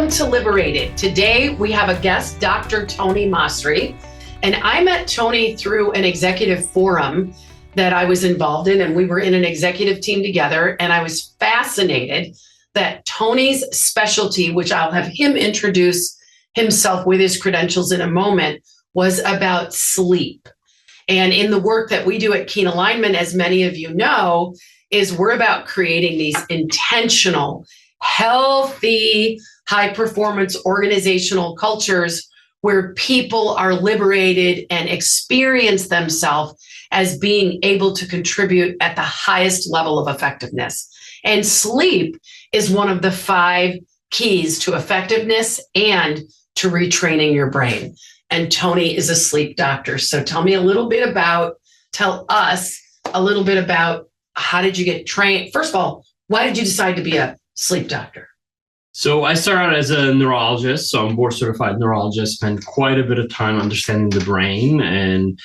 Welcome to Liberated. Today we have a guest, Dr. Tony Masri, and I met Tony through an executive forum that I was involved in, and we were in an executive team together, and I was fascinated that Tony's specialty, which I'll have him introduce himself with his credentials in a moment, was about sleep. And in the work that we do at Keen Alignment, as many of you know, is we're about creating these intentional, healthy, high-performance organizational cultures where people are liberated and experience themselves as being able to contribute at the highest level of effectiveness. And sleep is one of the 5 keys to effectiveness and to retraining your brain. And Tony is a sleep doctor. So tell us a little bit about how did you get trained? First of all, why did you decide to be a sleep doctor? So I started out as a neurologist, so I'm board certified neurologist, spent quite a bit of time understanding the brain and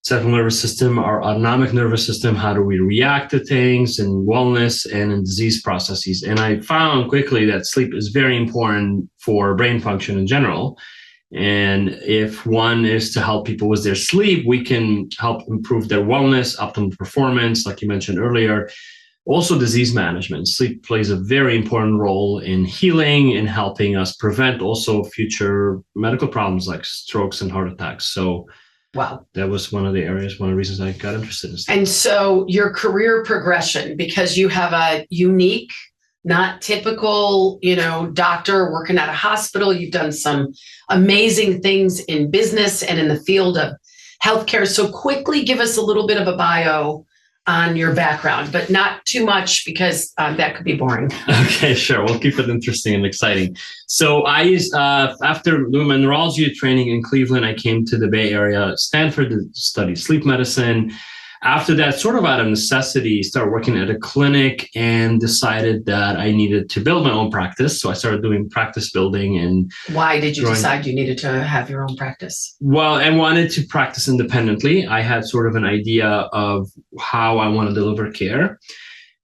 central nervous system, our autonomic nervous system, how do we react to things and wellness and in disease processes. And I found quickly that sleep is very important for brain function in general. And if one is to help people with their sleep, we can help improve their wellness, optimal performance, like you mentioned earlier. Also, disease management. Sleep plays a very important role in healing and helping us prevent also future medical problems like strokes and heart attacks. So wow, that was one of the reasons I got interested in sleep. And so your career progression, because you have a unique, not typical, doctor working at a hospital, you've done some amazing things in business and in the field of healthcare. So quickly give us a little bit of a bio on your background, but not too much because that could be boring. Okay, sure. We'll keep it interesting and exciting. So after doing my neurology training in Cleveland, I came to the Bay Area, Stanford, to study sleep medicine. After that, sort of out of necessity, started working at a clinic and decided that I needed to build my own practice. So I started doing practice building. And why did you decide you needed to have your own practice? Well, I wanted to practice independently. I had sort of an idea of how I want to deliver care.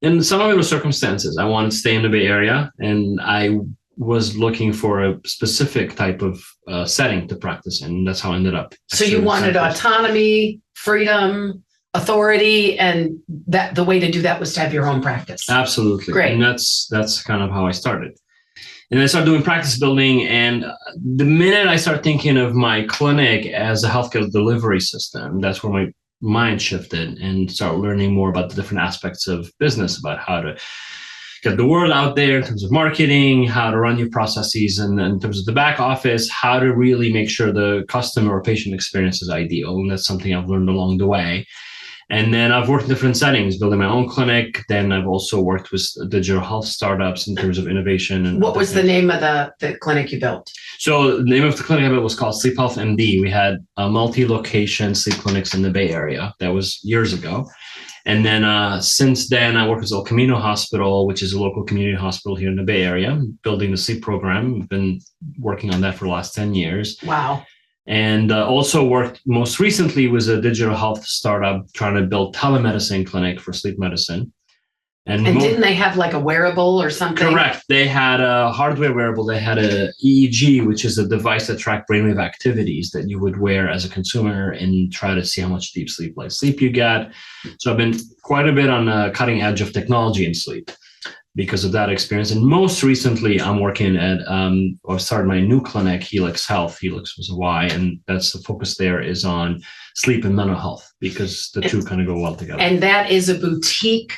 And some of it was circumstances. I wanted to stay in the Bay Area, and I was looking for a specific type of setting to practice in. And that's how I ended up. So you wanted autonomy, freedom, authority, and that the way to do that was to have your own practice. Absolutely. Great. And that's kind of how I started. And I started doing practice building. And the minute I started thinking of my clinic as a healthcare delivery system, that's where my mind shifted and started learning more about the different aspects of business, about how to get the word out there in terms of marketing, how to run your processes, and in terms of the back office, how to really make sure the customer or patient experience is ideal. And that's something I've learned along the way. And then I've worked in different settings, building my own clinic. Then I've also worked with digital health startups in terms of innovation. And what was the name of the clinic you built? So the name of the clinic I built was called Sleep Health MD. We had multi-location sleep clinics in the Bay Area. That was years ago. And then since then, I work with El Camino Hospital, which is a local community hospital here in the Bay Area, building the sleep program. I've been working on that for the last 10 years. Wow. And also worked most recently with a digital health startup trying to build telemedicine clinic for sleep medicine. And didn't they have like a wearable or something? Correct. They had a hardware wearable. They had a EEG, which is a device that tracks brainwave activities that you would wear as a consumer and try to see how much deep sleep, light sleep you get. So I've been quite a bit on the cutting edge of technology in sleep because of that experience. And most recently, I'm working at, or started my new clinic, Helix Health. Helix was a Y, and that's the focus there is on sleep and mental health because the two kind of go well together. And that is a boutique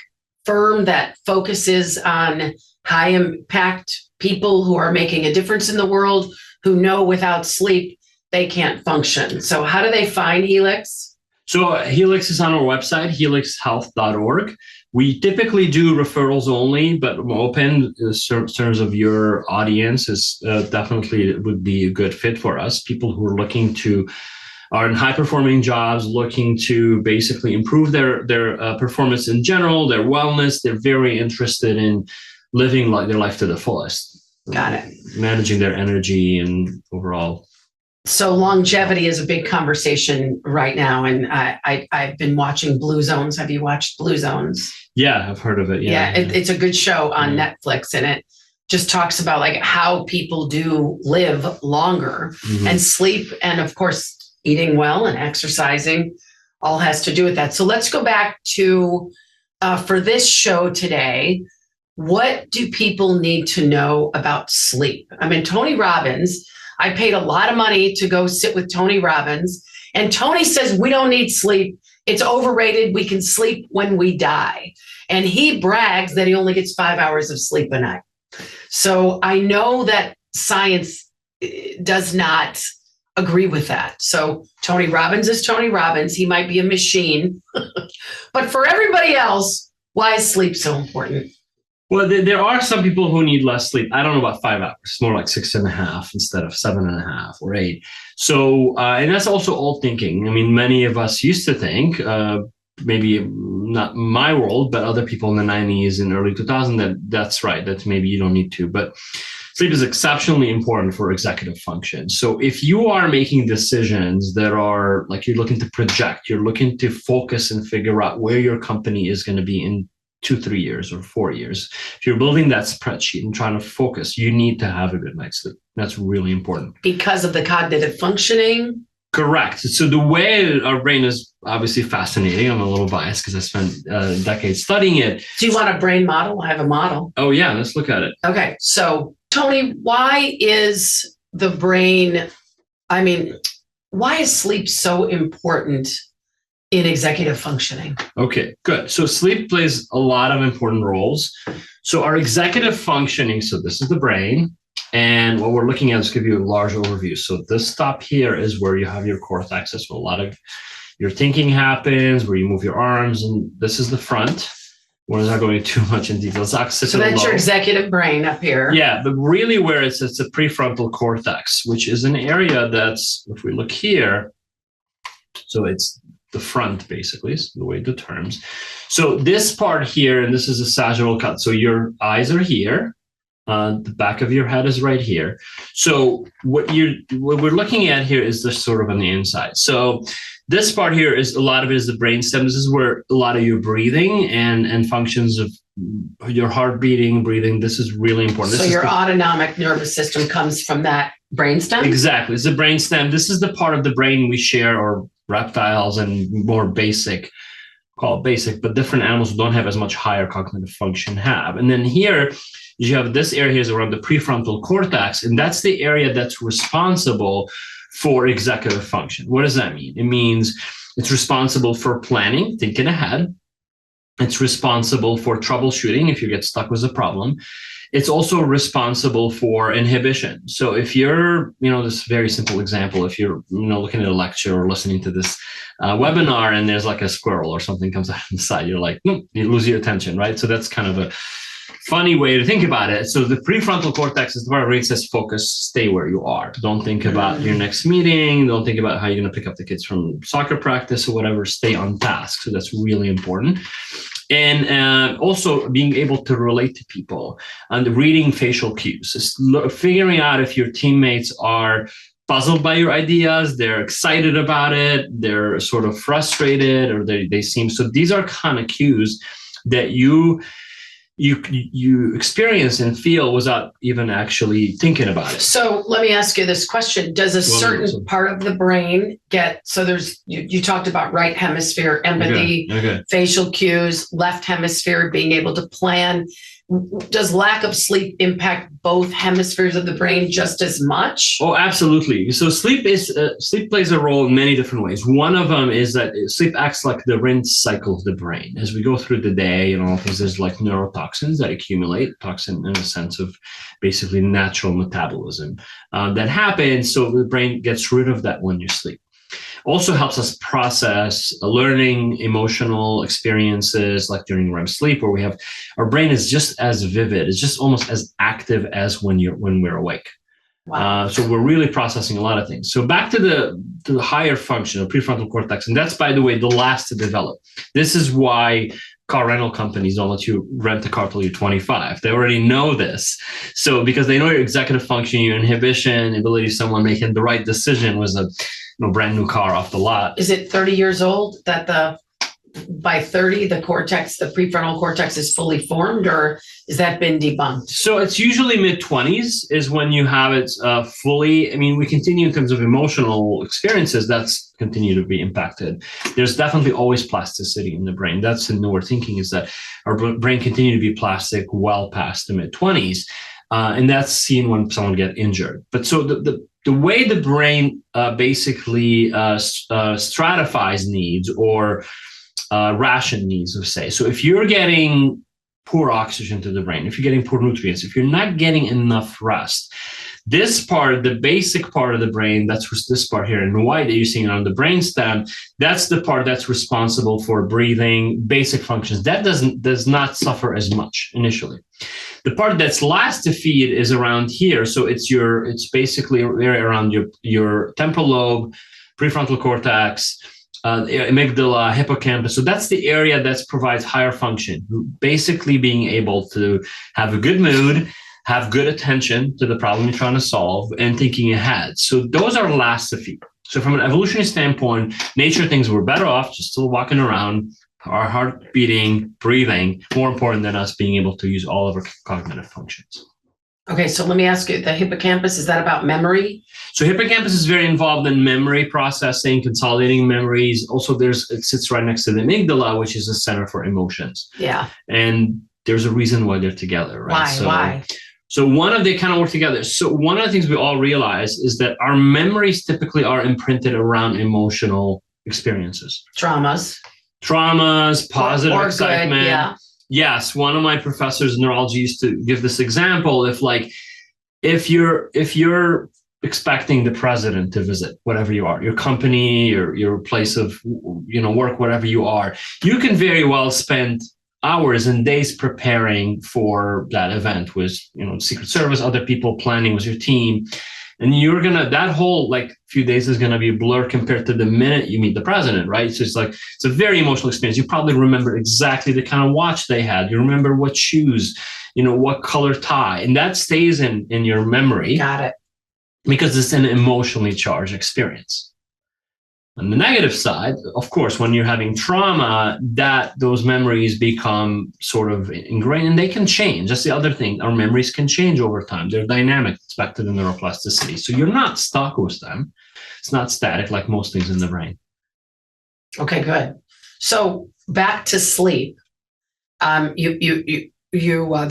firm that focuses on high impact people who are making a difference in the world, who know without sleep, they can't function. So how do they find Helix? So Helix is on our website, helixhealth.org. We typically do referrals only, but I'm open in terms of your audience is definitely would be a good fit for us. People who are in high performing jobs, looking to basically improve their performance in general, their wellness. They're very interested in living their life to the fullest. Got it. Managing their energy and overall. So longevity is a big conversation right now. And I've been watching Blue Zones. Have you watched Blue Zones? Yeah, I've heard of it. Yeah, it's a good show on Netflix, and it just talks about like how people do live longer, and sleep, and of course, eating well and exercising all has to do with that. So let's go back to, for this show today, what do people need to know about sleep? I mean, Tony Robbins, I paid a lot of money to go sit with Tony Robbins, and Tony says we don't need sleep. It's overrated. We can sleep when we die. And he brags that he only gets 5 hours of sleep a night. So I know that science does not agree with that. So Tony Robbins is Tony Robbins. He might be a machine. But for everybody else, why is sleep so important? Well, there are some people who need less sleep. I don't know about 5 hours. It's more like 6.5 instead of 7.5 or 8. So, and that's also old thinking. I mean, many of us used to think, maybe not my world, but other people in the 90s and early 2000s, that's right, that maybe you don't need to. But sleep is exceptionally important for executive function. So if you are making decisions that are like you're looking to project, you're looking to focus and figure out where your company is going to be in 2-3 years or 4 years, if you're building that spreadsheet and trying to focus, you need to have a good night's sleep. That's really important. Because of the cognitive functioning? Correct. So the way our brain is obviously fascinating. I'm a little biased because I spent decades studying it. Do you want a brain model? I have a model. Oh, yeah. Let's look at it. Okay. So, Tony, why is the brain, why is sleep so important in executive functioning? Okay, good. So sleep plays a lot of important roles. So our executive functioning, so this is the brain. And what we're looking at is give you a large overview. So this top here is where you have your cortex. That's where a lot of your thinking happens, where you move your arms. And this is the front. We're not going too much in detail. So that's your executive brain up here. Yeah, but really where it's a prefrontal cortex, which is an area that's, if we look here, so it's the front, basically, is the way the terms. So this part here, and this is a sagittal cut. So your eyes are here. The back of your head is right here. So what we're looking at here is this sort of on the inside. So this part here is a lot of it is the brainstem. This is where a lot of your breathing and functions of your heart beating, breathing. This is really important. So your autonomic nervous system comes from that brainstem? Exactly. It's the brainstem. This is the part of the brain we share, or reptiles and more basic, call it basic, but different animals who don't have as much higher cognitive function have. And then here, you have this area is around the prefrontal cortex, and that's the area that's responsible for executive function. What does that mean? It means it's responsible for planning, thinking ahead. It's responsible for troubleshooting if you get stuck with a problem. It's also responsible for inhibition. So if you're, this very simple example, if you're, looking at a lecture or listening to this webinar and there's like a squirrel or something comes out on the side, you're like, you lose your attention, right? So that's kind of a funny way to think about it. So the prefrontal cortex is the part of the brain that says, focus, stay where you are. Don't think about your next meeting. Don't think about how you're going to pick up the kids from soccer practice or whatever. Stay on task. So that's really important. And also being able to relate to people and reading facial cues, figuring out if your teammates are puzzled by your ideas, they're excited about it, they're sort of frustrated, or they seem, so these are kind of cues that you experience and feel without even actually thinking about it. So let me ask you this question. Does a certain part of the brain get, so there's, you talked about right hemisphere, empathy, facial cues, left hemisphere, being able to plan. Does lack of sleep impact both hemispheres of the brain just as much? Oh, absolutely. So sleep plays a role in many different ways. One of them is that sleep acts like the rinse cycle of the brain. As we go through the day and all things, there's like neurotoxins that accumulate, toxin in a sense of basically natural metabolism that happens. So the brain gets rid of that when you sleep. Also helps us process learning, emotional experiences like during REM sleep, where we have our brain is just as vivid, it's just almost as active as when we're awake. Wow. So we're really processing a lot of things. So back to the higher function of prefrontal cortex, and that's, by the way, the last to develop. This is why car rental companies don't let you rent a car till you're 25. They already know this. So because they know your executive function, your inhibition, ability of someone making the right decision was a brand new car off the lot. Is it 30 years old that the by 30, the prefrontal cortex is fully formed, or has that been debunked? So it's usually mid-20s is when you have it fully. I mean, we continue in terms of emotional experiences, that's continue to be impacted. There's definitely always plasticity in the brain. That's the newer thinking, is that our brain continue to be plastic well past the mid-20s. And that's seen when someone get injured. But so the way the brain basically stratifies needs or ration needs, of say. So if you're getting poor oxygen to the brain, if you're getting poor nutrients, if you're not getting enough rest, this part, the basic part of the brain, that's this part here in white that you're seeing on the brainstem, that's the part that's responsible for breathing, basic functions. That does not suffer as much initially. The part that's last to feed is around here. So it's basically around your temporal lobe, prefrontal cortex, amygdala, hippocampus. So that's the area that provides higher function, basically being able to have a good mood, have good attention to the problem you're trying to solve, and thinking ahead. So those are last to feed. So from an evolutionary standpoint, nature thinks we're better off just still walking around, our heart beating, breathing, more important than us being able to use all of our cognitive functions. Okay, so let me ask you, the hippocampus, is that about memory? So hippocampus is very involved in memory processing, consolidating memories. Also, it sits right next to the amygdala, which is the center for emotions. Yeah. And there's a reason why they're together, right? Why? So they kind of work together. So one of the things we all realize is that our memories typically are imprinted around emotional experiences. Traumas, positive or excitement. Good, yeah. Yes, one of my professors in neurology used to give this example. If you're expecting the president to visit whatever you are, your company, your place of work, whatever you are, you can very well spend hours and days preparing for that event with Secret Service, other people, planning with your team. And that whole few days is gonna be a blur compared to the minute you meet the president, right? So it's a very emotional experience. You probably remember exactly the kind of watch they had. You remember what shoes, what color tie, and that stays in your memory. Got it. Because it's an emotionally charged experience. On the negative side, of course, when you're having trauma, those memories become sort of ingrained, and they can change. That's the other thing. Our memories can change over time. They're dynamic. It's back to the neuroplasticity. So you're not stuck with them. It's not static like most things in the brain. Okay, good. So back to sleep. The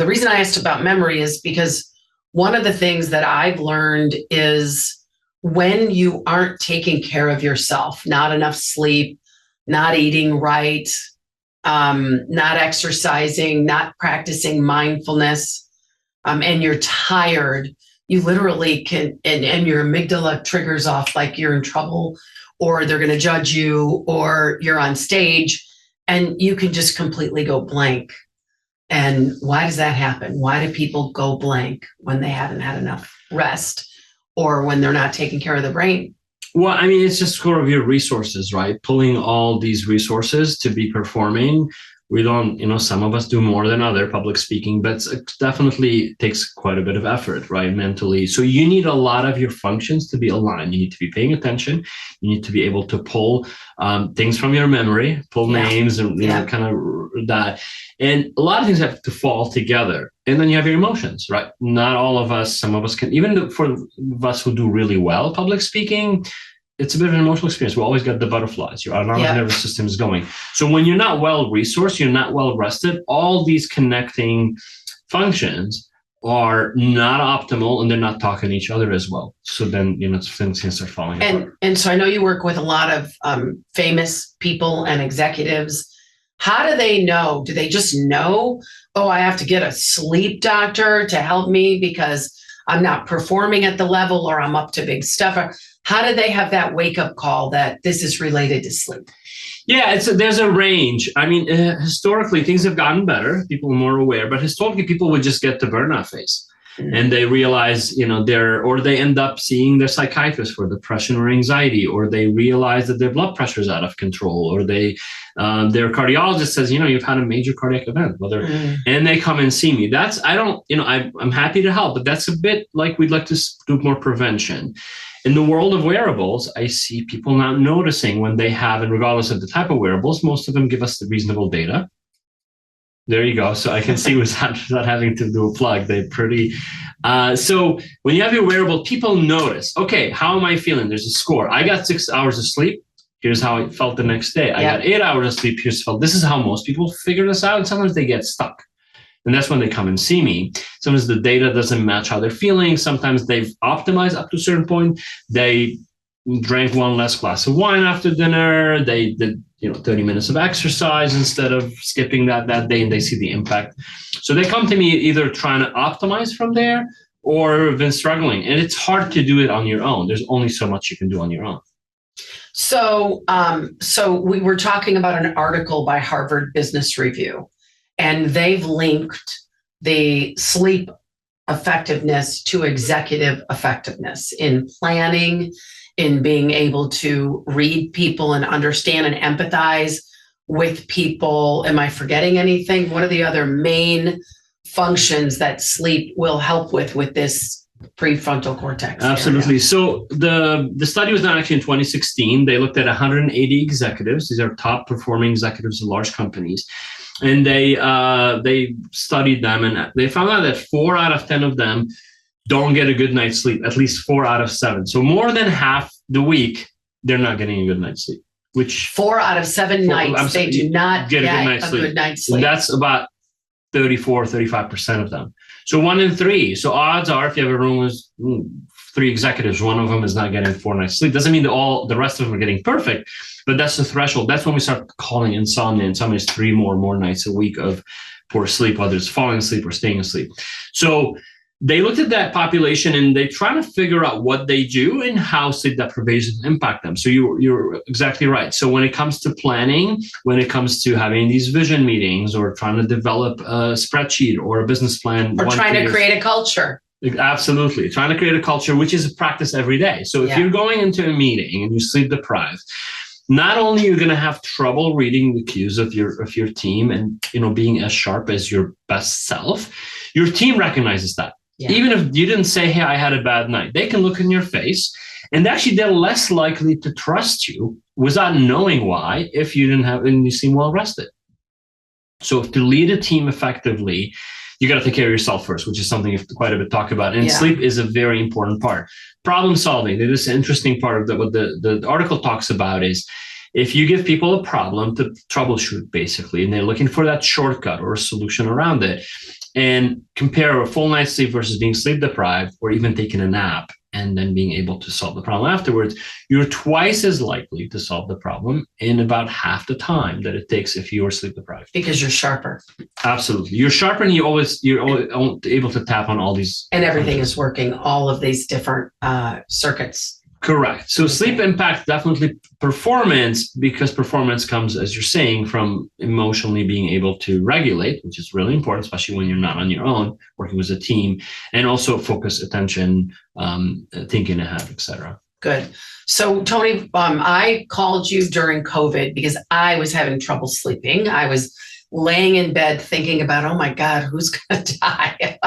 reason I asked about memory is because one of the things that I've learned is when you aren't taking care of yourself, not enough sleep, not eating right, not exercising, not practicing mindfulness, and you're tired, you literally can, and your amygdala triggers off like you're in trouble, or they're going to judge you, or you're on stage, and you can just completely go blank. And why does that happen? Why do people go blank when they haven't had enough rest, or when they're not taking care of the brain? Well, I mean, it's just sort of your resources, right? Pulling all these resources to be performing. We don't, some of us do more than other public speaking, but it definitely takes quite a bit of effort, right? Mentally. So you need a lot of your functions to be aligned. You need to be paying attention. You need to be able to pull things from your memory, pull names and kind of that. And a lot of things have to fall together. And then you have your emotions, right? Not all of us, some of us can, even for us who do really well public speaking, it's a bit of an emotional experience. We always got the butterflies. Your autonomic nervous system is going. So when you're not well resourced, you're not well rested, all these connecting functions are not optimal, and they're not talking to each other as well. So then, things can start falling apart. And so I know you work with a lot of famous people and executives. How do they know? Do they just know, I have to get a sleep doctor to help me because I'm not performing at the level, or I'm up to big stuff? How do they have that wake-up call that this is related to sleep? Yeah, there's a range. I mean, historically, things have gotten better. People are more aware, but historically, people would just get the burnout phase. and they realize, or they end up seeing their psychiatrist for depression or anxiety, or they realize that their blood pressure is out of control, or their cardiologist says, you've had a major cardiac event, and they come and see me. I'm happy to help, but that's a bit like we'd like to do more prevention. In the world of wearables, I see people not noticing when they have, and regardless of the type of wearables, most of them give us the reasonable data. There you go. So I can see without having to do a plug, they're pretty. So when you have your wearable, people notice, okay, how am I feeling? There's a score. I got 6 hours of sleep. Here's how I felt the next day. I got 8 hours of sleep. Here's felt. This is how most people figure this out. And sometimes they get stuck. And that's when they come and see me. Sometimes the data doesn't match how they're feeling. Sometimes they've optimized up to a certain point. They drank one less glass of wine after dinner. They did 30 minutes of exercise instead of skipping that day, and they see the impact. So they come to me either trying to optimize from there or have been struggling. And it's hard to do it on your own. There's only so much you can do on your own. So we were talking about an article by Harvard Business Review, and they've linked the sleep effectiveness to executive effectiveness in planning, in being able to read people and understand and empathize with people. Am I forgetting anything? What are the other main functions that sleep will help with this prefrontal cortex? Absolutely. Area? So the study was done actually in 2016. They looked at 180 executives. These are top performing executives of large companies. And they studied them, and they found out that 4 out of 10 of them don't get a good night's sleep, at least 4 out of 7. So more than half the week, they're not getting a good night's sleep, which 4 out of 7 nights, they do not get a good night's sleep. That's about 35% of them. So 1 in 3. So odds are, if you have a room with 3 executives, one of them is not getting 4 nights sleep. Doesn't mean that the rest of them are getting perfect, but that's the threshold. That's when we start calling insomnia. Insomnia is 3 more nights a week of poor sleep, whether it's falling asleep or staying asleep. So they looked at that population, and they try to figure out what they do and how sleep deprivation impact them. So you're exactly right. So when it comes to planning, when it comes to having these vision meetings, or trying to develop a spreadsheet or a business plan, or trying to create a culture. Absolutely. Trying to create a culture, which is a practice every day. So if you're going into a meeting and you're sleep deprived, not only you're going to have trouble reading the cues of your team and being as sharp as your best self, your team recognizes that. Yeah. Even if you didn't say, hey, I had a bad night, they can look in your face, and actually they're less likely to trust you without knowing why if you didn't have, and you seem well rested. So to lead a team effectively, you got to take care of yourself first, which is something you have quite a bit talk about. And sleep is a very important part. Problem solving. This interesting part of what the article talks about is, if you give people a problem to troubleshoot, basically, and they're looking for that shortcut or a solution around it, and compare a full night's sleep versus being sleep deprived, or even taking a nap and then being able to solve the problem afterwards, you're twice as likely to solve the problem in about half the time that it takes if you are sleep deprived. Because you're sharper. Absolutely. You're sharper, and you're always able to tap on all these. And everything is working, all of these different circuits. Correct. So sleep impacts definitely performance, because performance comes, as you're saying, from emotionally being able to regulate, which is really important, especially when you're not on your own, working with a team, and also focus, attention, thinking ahead, etc. Good. So Tony, I called you during COVID because I was having trouble sleeping. I was laying in bed thinking about, oh my God, who's going to die?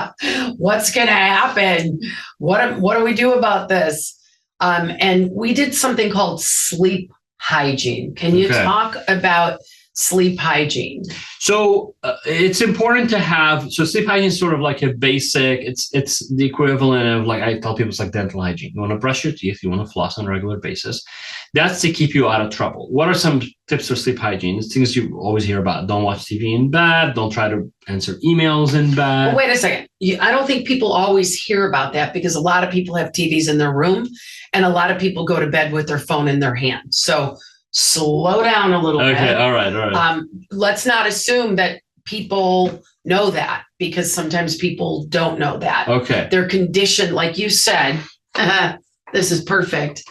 What's going to happen? What do we do about this? And we did something called sleep hygiene. Can you talk about sleep hygiene? So it's important to have, so sleep hygiene is sort of like a basic, it's the equivalent of, like I tell people, it's like dental hygiene. You want to brush your teeth, you want to floss on a regular basis. That's to keep you out of trouble. What are some tips for sleep hygiene? It's things you always hear about. Don't watch TV in bed. Don't try to answer emails in bed. Well, wait a second. I don't think people always hear about that, because a lot of people have TVs in their room, and a lot of people go to bed with their phone in their hand. So slow down a little bit. Okay, all right. Let's not assume that people know that, because sometimes people don't know that. Okay. They're conditioned, like you said, this is perfect.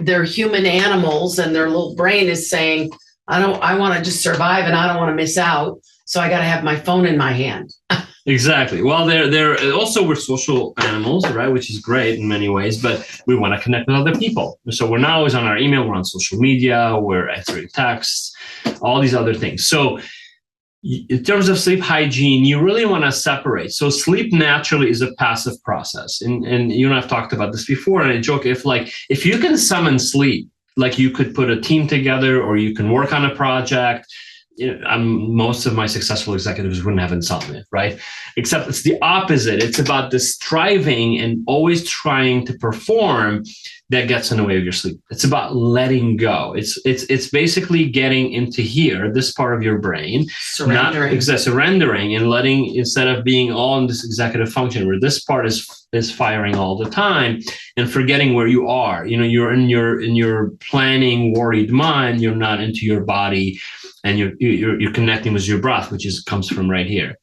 They're human animals, and their little brain is saying, I want to just survive, and I don't want to miss out. So I got to have my phone in my hand. Exactly. Well, they're also, we're social animals, right? Which is great in many ways, but we want to connect with other people. So we're not always on our email. We're on social media. We're answering texts, all these other things. So in terms of sleep hygiene, you really want to separate. So sleep naturally is a passive process. And you and I have talked about this before. And I joke, if you can summon sleep, like you could put a team together or you can work on a project. Most of my successful executives wouldn't have insomnia, right? Except it's the opposite. It's about the striving and always trying to perform that gets in the way of your sleep. It's about letting go. It's basically getting into here, this part of your brain, surrendering and letting, instead of being all in this executive function where this part is firing all the time and forgetting where you are. You're in your planning, worried mind. You're not into your body, and you're connecting with your breath, which comes from right here.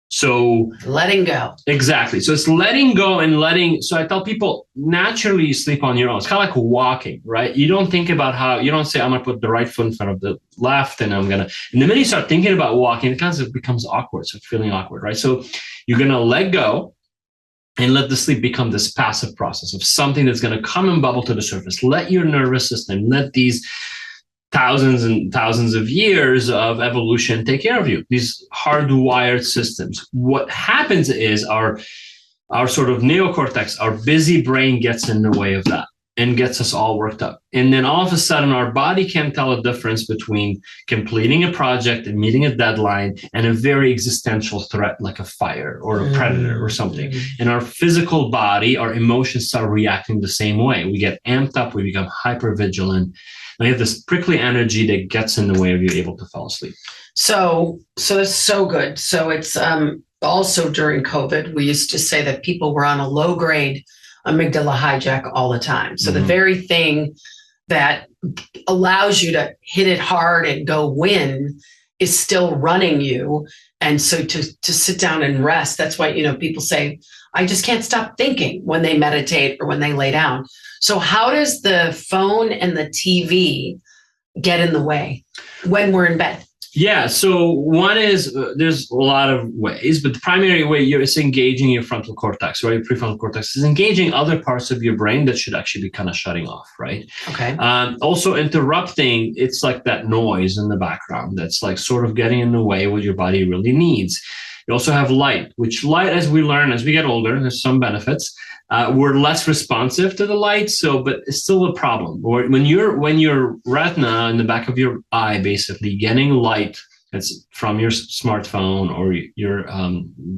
So letting go. Exactly. So it's letting go and so I tell people, naturally you sleep on your own. It's kind of like walking, right? You don't think about you don't say, I'm going to put the right foot in front of the left and and the minute you start thinking about walking, it kind of becomes awkward. So feeling awkward, right? So you're going to let go and let the sleep become this passive process of something that's going to come and bubble to the surface. Let your nervous system, let these thousands and thousands of years of evolution take care of you, these hardwired systems. What happens is our sort of neocortex, our busy brain, gets in the way of that and gets us all worked up. And then all of a sudden, our body can't tell a difference between completing a project and meeting a deadline and a very existential threat like a fire or a predator or something. And our physical body, our emotions start reacting the same way. We get amped up, we become hypervigilant. We have this prickly energy that gets in the way of you able to fall asleep. So it's so good. So it's also during COVID, we used to say that people were on a low grade amygdala hijack all the time. So the very thing that allows you to hit it hard and go win is still running you. And so to sit down and rest, that's why, people say, I just can't stop thinking when they meditate or when they lay down. So how does the phone and the TV get in the way when we're in bed? Yeah. So one is, there's a lot of ways, but the primary way is engaging your frontal cortex, right? Your prefrontal cortex is engaging other parts of your brain that should actually be kind of shutting off, right? Okay. Also interrupting, it's like that noise in the background that's like sort of getting in the way of what your body really needs. You also have light, which light, as we learn, as we get older, there's some benefits. We're less responsive to the light, but it's still a problem. Or when your retina in the back of your eye, basically getting light that's from your smartphone or your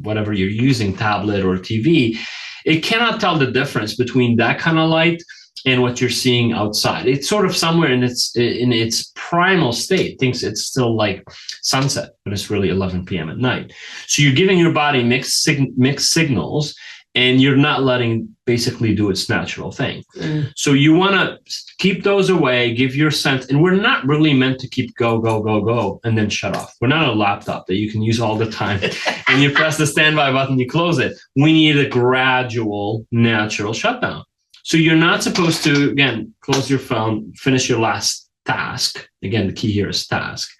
whatever you're using, tablet or TV, it cannot tell the difference between that kind of light and what you're seeing outside. It's sort of somewhere in its primal state, thinks it's still like sunset, but it's really 11 p.m. at night. So you're giving your body mixed signals, and you're not letting basically do its natural thing. So you want to keep those away, give your sense, and we're not really meant to keep go, and then shut off. We're not a laptop that you can use all the time and you press the standby button, you close it. We need a gradual, natural shutdown. So you're not supposed to, again, close your phone, finish your last task. Again, the key here is task,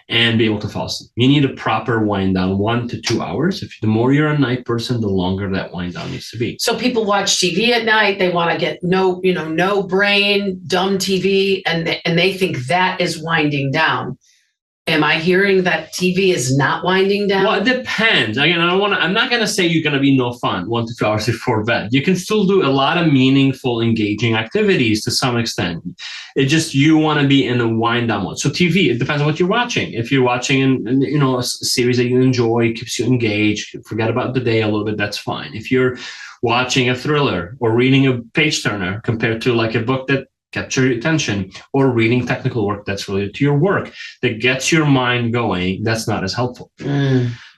and be able to fall asleep. You need a proper wind down, 1 to 2 hours. The more you're a night person, the longer that wind down needs to be. So people watch TV at night. They want to get no brain, dumb TV, and they think that is winding down. Am I hearing that TV is not winding down? Well, it depends. Again, I'm not going to say you're going to be no fun 1 to 2 hours before bed. You can still do a lot of meaningful, engaging activities to some extent. It's just you want to be in a wind down mode. So TV, it depends on what you're watching. If you're watching a series that you enjoy, keeps you engaged, forget about the day a little bit, that's fine. If you're watching a thriller or reading a page turner compared to like a book that capture your attention, or reading technical work that's related to your work that gets your mind going, that's not as helpful.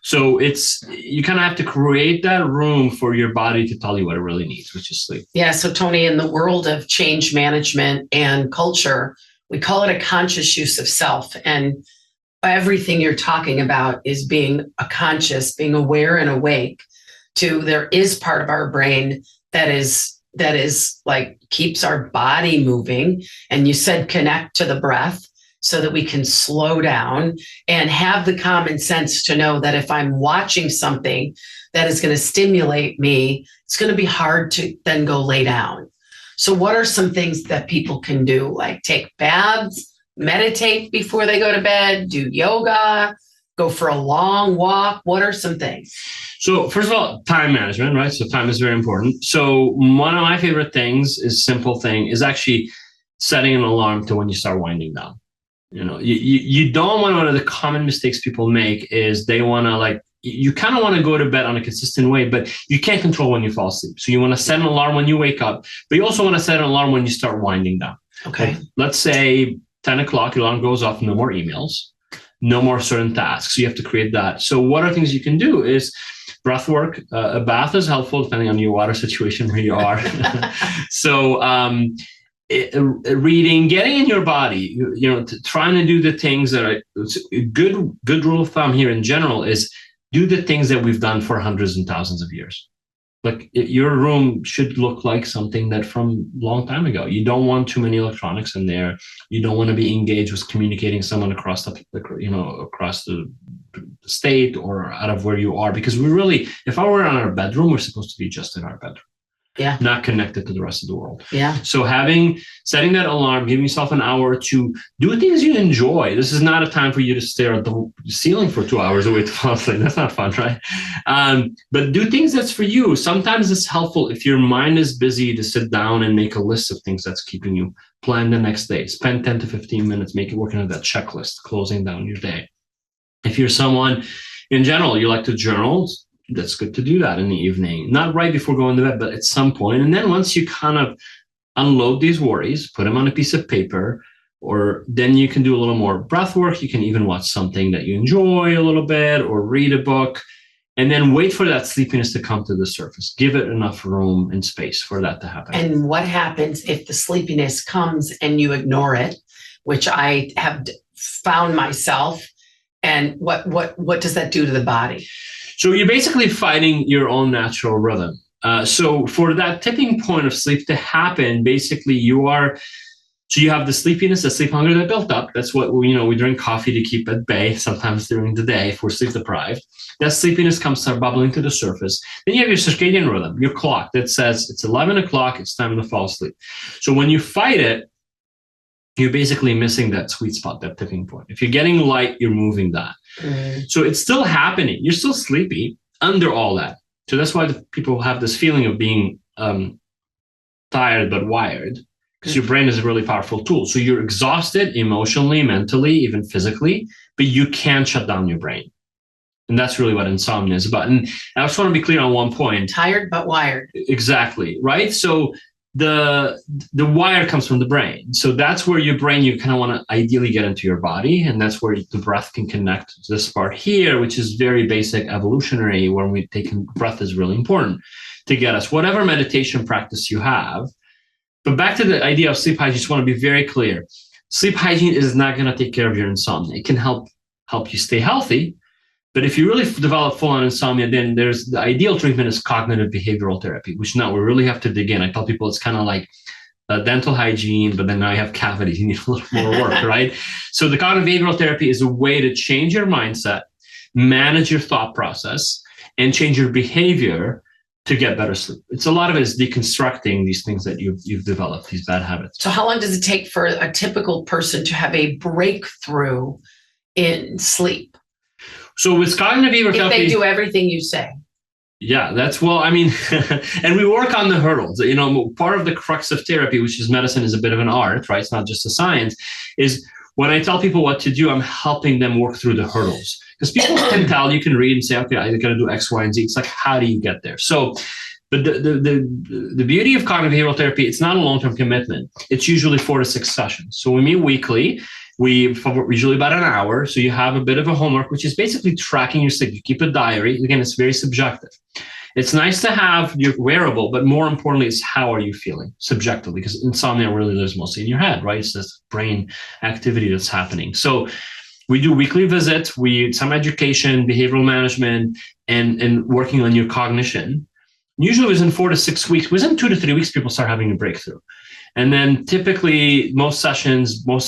So you kind of have to create that room for your body to tell you what it really needs, which is sleep. Yeah. So Tony, in the world of change management and culture, we call it a conscious use of self. And everything you're talking about is being being aware and awake to, there is part of our brain that is like keeps our body moving. And you said connect to the breath. so that we can slow down and have the common sense to know that if I'm watching something that is going to stimulate me, it's going to be hard to then go lay down. So what are some things that people can do? Like take baths, meditate before they go to bed, do yoga, go for a long walk. What are some things? So first of all, time management, right? So time is very important. So one of my favorite things is simple thing is actually setting an alarm to when you start winding down. You don't want, one of the common mistakes people make is they want to you kind of want to go to bed on a consistent way, but you can't control when you fall asleep. So you want to set an alarm when you wake up, but you also want to set an alarm when you start winding down. Okay. Let's say 10 o'clock, your alarm goes off, no more emails, no more certain tasks. So you have to create that. So what are things you can do is breath work. A bath is helpful depending on your water situation where you are. So, reading, getting in your body, trying to do the things that are a good rule of thumb here in general is do the things that we've done for hundreds and thousands of years. Like your room should look like something that from a long time ago. You don't want too many electronics in there. You don't want to be engaged with communicating someone across across the state or out of where you are. Because if I were in our bedroom, we're supposed to be just in our bedroom. Yeah. Not connected to the rest of the world. Yeah. So setting that alarm, giving yourself an hour to do things you enjoy. This is not a time for you to stare at the ceiling for 2 hours away to fall asleep. That's not fun, right? But do things that's for you. Sometimes it's helpful if your mind is busy to sit down and make a list of things that's keeping you planned the next day. Spend 10 to 15 minutes working on that checklist, closing down your day. If you're someone in general, you like to journal, that's good to do that in the evening, not right before going to bed, but at some point. And then once you kind of unload these worries, put them on a piece of paper, or then you can do a little more breath work. You can even watch something that you enjoy a little bit or read a book, and then wait for that sleepiness to come to the surface. Give it enough room and space for that to happen. And what happens if the sleepiness comes and you ignore it, which I have found myself, and what does that do to the body? So you're basically fighting your own natural rhythm. So for that tipping point of sleep to happen, basically you have the sleepiness, the sleep hunger that built up. That's what we drink coffee to keep at bay sometimes during the day if we're sleep deprived. That sleepiness start bubbling to the surface. Then you have your circadian rhythm, your clock that says it's 11 o'clock, it's time to fall asleep. So when you fight it, you're basically missing that sweet spot, that tipping point. If you're getting light, you're moving that. So it's still happening. You're still sleepy under all that. So that's why the people have this feeling of being tired but wired, because your brain is a really powerful tool. So you're exhausted emotionally, mentally, even physically, but you can't shut down your brain. And that's really what insomnia is about. And I just want to be clear on one point. Tired but wired. Exactly, right? So the wire comes from the brain. So that's where your brain, you kind of want to ideally get into your body. And that's where the breath can connect to this part here, which is very basic evolutionary, when we take breath is really important to get us, whatever meditation practice you have. But back to the idea of sleep hygiene, I just want to be very clear. Sleep hygiene is not going to take care of your insomnia. It can help you stay healthy. But if you really develop full-on insomnia, then there's the ideal treatment is cognitive behavioral therapy, which now we really have to dig in. I tell people it's kind of like dental hygiene, but then now you have cavities. You need a little more work, right? So the cognitive behavioral therapy is a way to change your mindset, manage your thought process, and change your behavior to get better sleep. It's a lot of it is deconstructing these things that you've developed, these bad habits. So how long does it take for a typical person to have a breakthrough in sleep? So with cognitive behavioral therapy, if they do everything you say. Yeah, and we work on the hurdles. Part of the crux of therapy, which is medicine, is a bit of an art, right? It's not just a science, is when I tell people what to do, I'm helping them work through the hurdles. Because people can tell, you can read and say, okay, I got to do X, Y, and Z. It's like, how do you get there? So, but the beauty of cognitive behavioral therapy, it's not a long-term commitment. It's usually 4 to 6 sessions. So we meet weekly. We usually about an hour. So you have a bit of a homework, which is basically tracking your sleep. You keep a diary. Again, it's very subjective. It's nice to have your wearable, but more importantly, it's how are you feeling subjectively? Because insomnia really lives mostly in your head, right? It's this brain activity that's happening. So we do weekly visits, some education, behavioral management, and working on your cognition. Usually within 4 to 6 weeks, within 2 to 3 weeks, people start having a breakthrough. And then typically most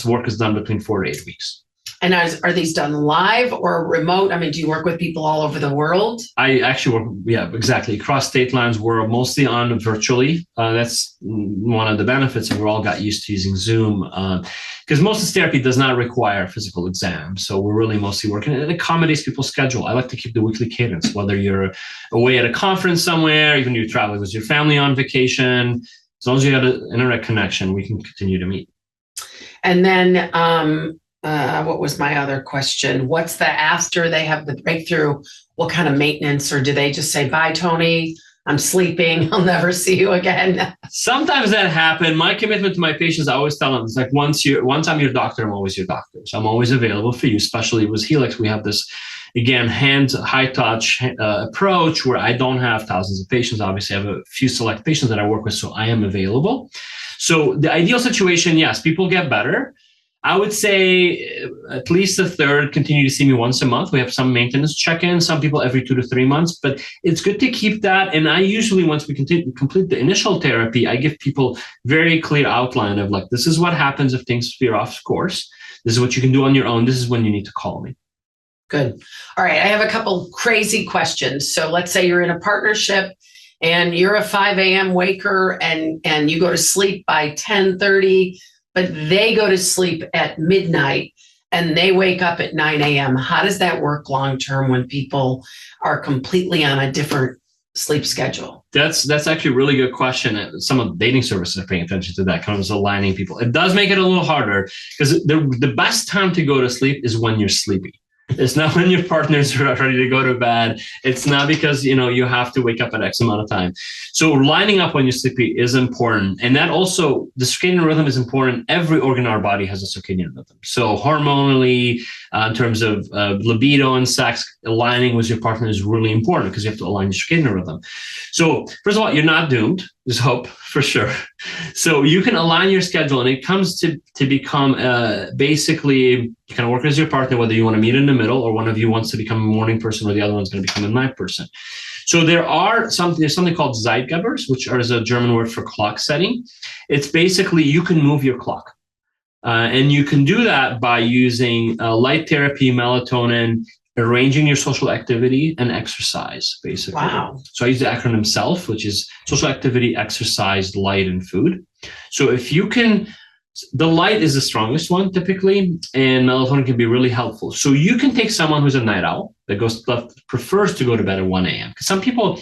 work is done between 4 to 8 weeks. And are these done live or remote? I mean, do you work with people all over the world? I actually work, exactly. Across state lines, we're mostly on virtually. That's one of the benefits, and we're all got used to using Zoom because most of this therapy does not require physical exams. So we're really mostly working. It accommodates people's schedule. I like to keep the weekly cadence, whether you're away at a conference somewhere, even you're traveling with your family on vacation. As long as you have an internet connection, we can continue to meet. And then, what was my other question? What's the after they have the breakthrough? What kind of maintenance, or do they just say, bye, Tony, I'm sleeping, I'll never see you again? Sometimes that happens. My commitment to my patients, I always tell them, it's like one time you're a doctor, I'm always your doctor. So I'm always available for you, especially with Helix. We have this, again, high touch approach where I don't have thousands of patients. Obviously, I have a few select patients that I work with, so I am available. So the ideal situation, yes, people get better. I would say at least a third continue to see me once a month. We have some maintenance check-ins, some people every 2 to 3 months, but it's good to keep that. And I usually, once we complete the initial therapy, I give people very clear outline of like, this is what happens if things veer off course. This is what you can do on your own. This is when you need to call me. Good. All right. I have a couple crazy questions. So let's say you're in a partnership and you're a 5 a.m. waker and you go to sleep by 10:30, but they go to sleep at midnight and they wake up at 9 a.m. How does that work long-term when people are completely on a different sleep schedule? That's actually a really good question. Some of the dating services are paying attention to that, kind of aligning people. It does make it a little harder because the best time to go to sleep is when you're sleepy. It's not when your partners are ready to go to bed. It's not because, you have to wake up at X amount of time. So lining up when you're sleepy is important. And that also, the circadian rhythm is important. Every organ in our body has a circadian rhythm. So hormonally, in terms of libido and sex, aligning with your partner is really important because you have to align your circadian rhythm. So first of all, you're not doomed. There's hope for sure. So you can align your schedule, and it comes to become basically you can work with your partner, whether you want to meet in the middle or one of you wants to become a morning person or the other one's going to become a night person. So there's something called Zeitgebers, which is a German word for clock setting. It's basically you can move your clock. And you can do that by using light therapy, melatonin, arranging your social activity, and exercise, basically. Wow. So I use the acronym SELF, which is social activity, exercise, light, and food. So if you can, the light is the strongest one typically, and melatonin can be really helpful. So you can take someone who's a night owl that prefers to go to bed at 1 a.m. Because some people,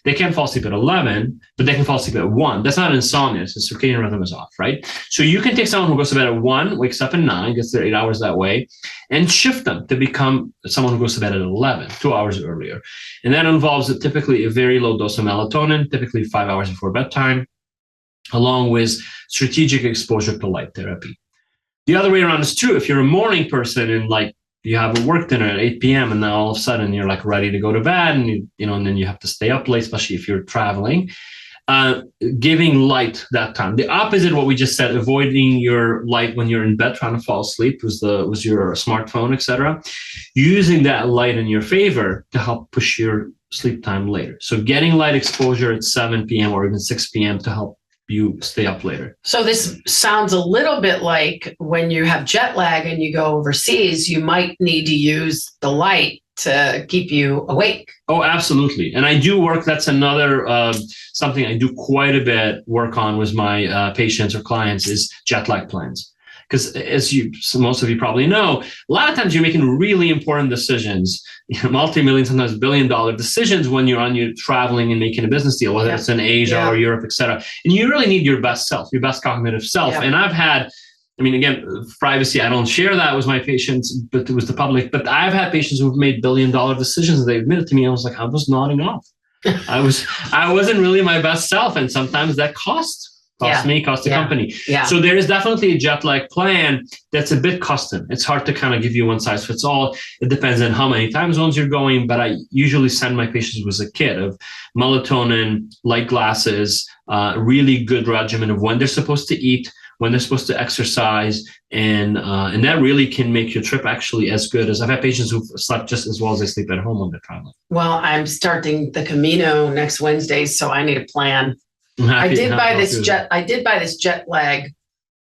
they can't fall asleep at 11, but they can fall asleep at 1. That's not insomnia. It's the circadian rhythm is off, right? So you can take someone who goes to bed at 1, wakes up at 9, gets their 8 hours that way, and shift them to become someone who goes to bed at 11, 2 hours earlier. And that involves typically a very low dose of melatonin, typically 5 hours before bedtime, along with strategic exposure to light therapy. The other way around is true. If you're a morning person and you have a work dinner at 8 p.m. and now all of a sudden you're ready to go to bed and and then you have to stay up late, especially if you're traveling, giving light that time. The opposite of what we just said, avoiding your light when you're in bed trying to fall asleep was your smartphone, etc. Using that light in your favor to help push your sleep time later. So getting light exposure at 7 p.m. or even 6 p.m. to help you stay up later. So this sounds a little bit like when you have jet lag and you go overseas, you might need to use the light to keep you awake. Oh, absolutely. And I do work, that's another something I do quite a bit work on with my patients or clients is jet lag plans. Because most of you probably know, a lot of times you're making really important decisions, multi-million, sometimes billion-dollar decisions when you're traveling and making a business deal, whether it's in Asia or Europe, et cetera. And you really need your best self, your best cognitive self. And I've had, again, privacy, I don't share that with my patients, but with the public. But I've had patients who've made billion-dollar decisions, and they admitted to me, I was like, nodding off. I wasn't really my best self, and sometimes that cost the company. Yeah. So there is definitely a jet lag plan that's a bit custom. It's hard to kind of give you one size fits all. It depends on how many time zones you're going, but I usually send my patients with a kit of melatonin, light glasses, really good regimen of when they're supposed to eat, when they're supposed to exercise, and that really can make your trip actually as good as I've had patients who've slept just as well as they sleep at home when they're traveling. Well, I'm starting the Camino next Wednesday, so I need a plan. I did buy this jet lag,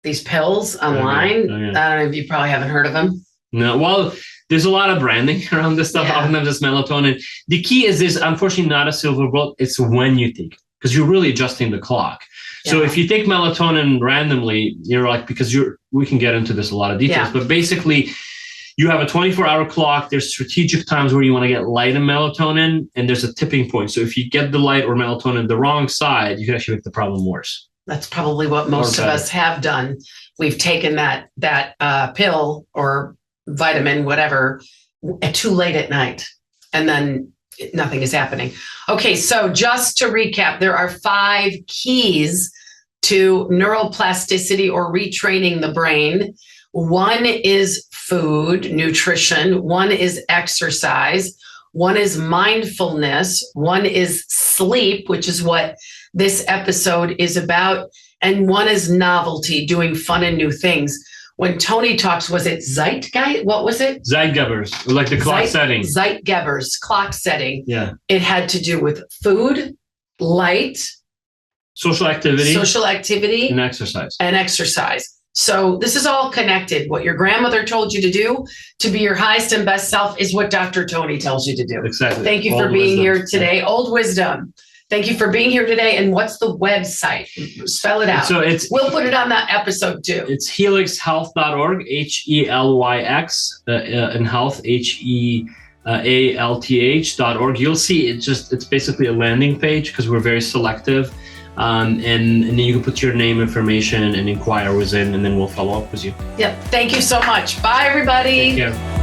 these pills online. Oh, yeah. I don't know if you probably haven't heard of them. No, well, there's a lot of branding around this stuff. Often just melatonin. The key is there's unfortunately not a silver bullet. It's when you take it, because you're really adjusting the clock. So if you take melatonin randomly, you're like, because we can get into this a lot of details, but basically you have a 24-hour clock. There's strategic times where you want to get light and melatonin, and there's a tipping point. So if you get the light or melatonin the wrong side, you can actually make the problem worse. That's probably what most of us have done. We've taken that pill or vitamin, whatever, too late at night, and then nothing is happening. Okay, so just to recap, there are 5 keys to neuroplasticity or retraining the brain. 1 is food, nutrition. 1 is exercise. 1 is mindfulness. 1 is sleep, which is what this episode is about. And 1 is novelty, doing fun and new things. When Tony talks, was it Zeitgeist? What was it? Zeitgebers, like the clock setting. Zeitgebers, clock setting. Yeah. It had to do with food, light, social activity, and exercise. So this is all connected. What your grandmother told you to do to be your highest and best self is what Dr. Tony tells you to do. Exactly. Thank you for being here today. Yeah. Old wisdom. Thank you for being here today. And what's the website? Spell it out. So we'll put it on that episode too. It's helixhealth.org, HELYX, and health, HEALTH.org. You'll see it's basically a landing page because we're very selective. And then you can put your name, information, and inquire within, and then we'll follow up with you. Yep. Thank you so much. Bye, everybody. Take care.